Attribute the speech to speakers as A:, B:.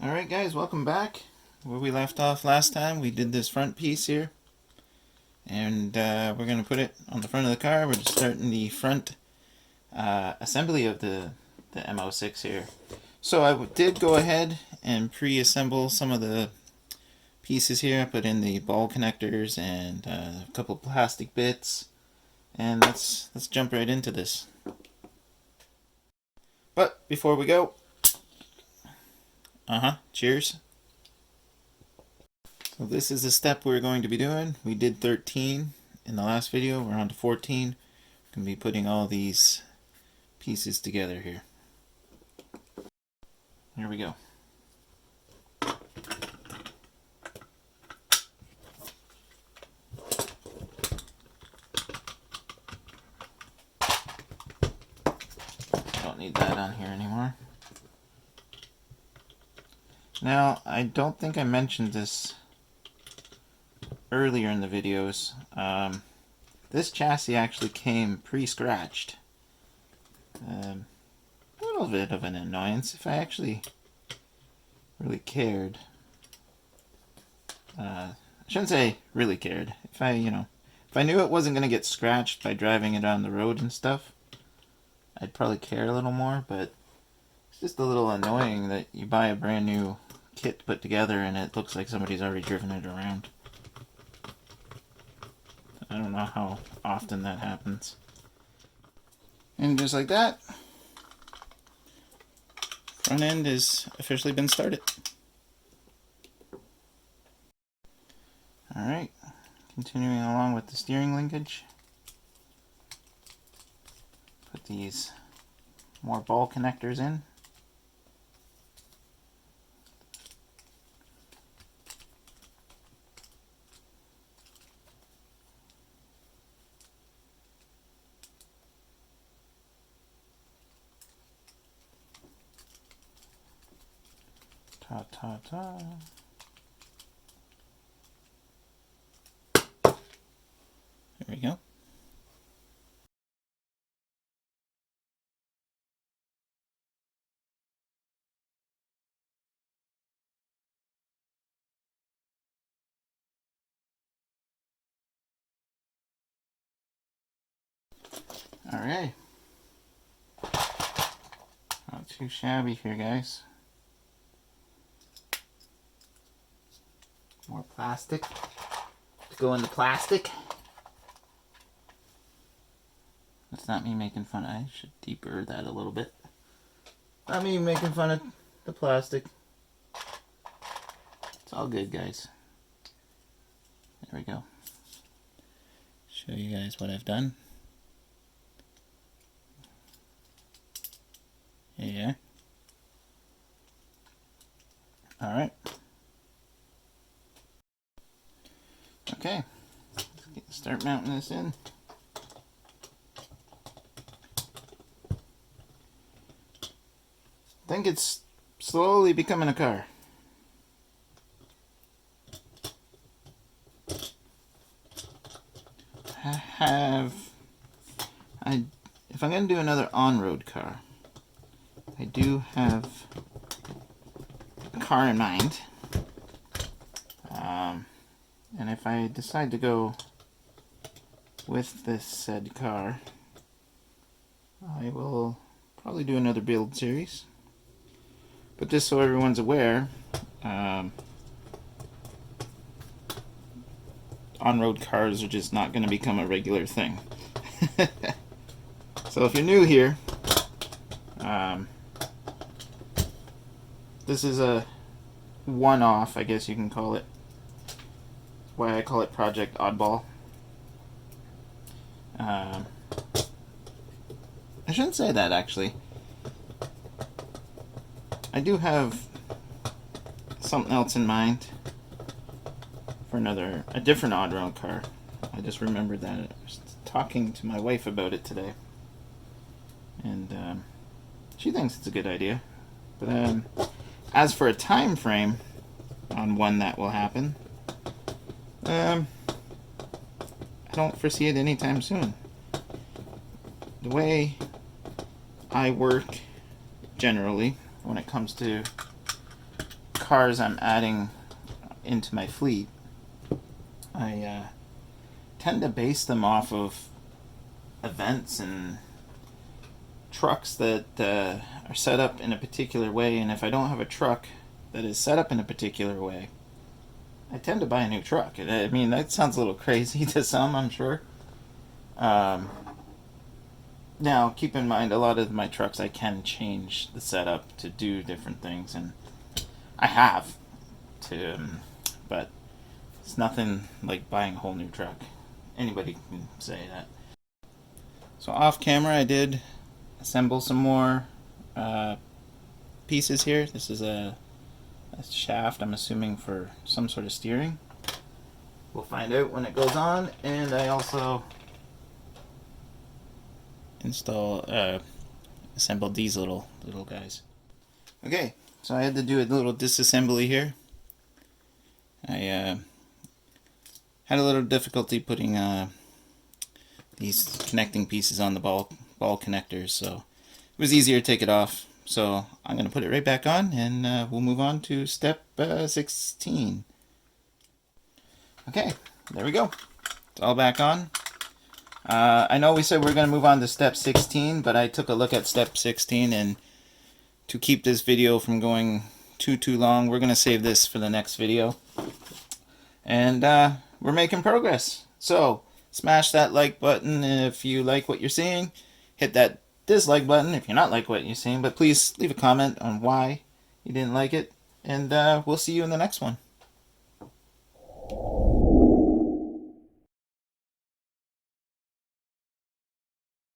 A: Alright guys, welcome back. Where we left off last time, we did this front piece here. And we're going to put it on the front of the car. We're just starting the front assembly of the M06 here. So I did go ahead and pre-assemble some of the pieces here. I put in the ball connectors and a couple plastic bits. And let's jump right into this. But before we go, cheers. So this is the step we're going to be doing. We did 13 in the last video. We're on to 14. We're going to be putting all these pieces together here. Here we go. Don't need that on here anymore. Now, I don't think I mentioned this earlier in the videos. This chassis actually came pre-scratched. A little bit of an annoyance if I actually really cared. I shouldn't say really cared. If I knew it wasn't going to get scratched by driving it on the road and stuff, I'd probably care a little more, but it's just a little annoying that you buy a brand new kit put together and it looks like somebody's already driven it around. I don't know how often that happens. And just like that, front end has officially been started. Alright, continuing along with the steering linkage. Put these more ball connectors in. Ta-ta-ta. There we go. Alright. Not too shabby here, guys. More plastic to go into plastic. That's not me making fun. I should deeper that a little bit. Not me making fun of the plastic. It's all good, guys. There we go. Show you guys what I've done. Yeah. Alright. Okay. Let's start mounting this in. I think it's slowly becoming a car. If I'm going to do another on-road car, I do have a car in mind. And if I decide to go with this said car, I will probably do another build series. But just so everyone's aware, on-road cars are just not going to become a regular thing. So if you're new here, this is a one-off, I guess you can call it. That's why I call it Project Oddball. I shouldn't say that, actually. I do have something else in mind for a different odd-road car. I just remembered that. I was talking to my wife about it today. And she thinks it's a good idea. But as for a time frame on when that will happen, I don't foresee it anytime soon. The way I work generally when it comes to cars I'm adding into my fleet, I tend to base them off of events and trucks that are set up in a particular way. And if I don't have a truck that is set up in a particular way, I tend to buy a new truck. I mean, that sounds a little crazy to some, I'm sure. Now, keep in mind, a lot of my trucks I can change the setup to do different things, and I have to, but it's nothing like buying a whole new truck. Anybody can say that. So off camera, I did assemble some more pieces here. This is a shaft, I'm assuming, for some sort of steering. We'll find out when it goes on. And I also assembled these little guys. Okay, so I had to do a little disassembly here. I had a little difficulty putting these connecting pieces on the ball connectors, so it was easier to take it off. So I'm going to put it right back on, and we'll move on to step 16. Okay, there we go. It's all back on. I know we said we are going to move on to step 16, but I took a look at step 16, and to keep this video from going too long, we're going to save this for the next video. And we're making progress. So smash that like button if you like what you're seeing. Hit that dislike button if you're not like what you're seeing, but please leave a comment on why you didn't like it, and we'll see you in the next one.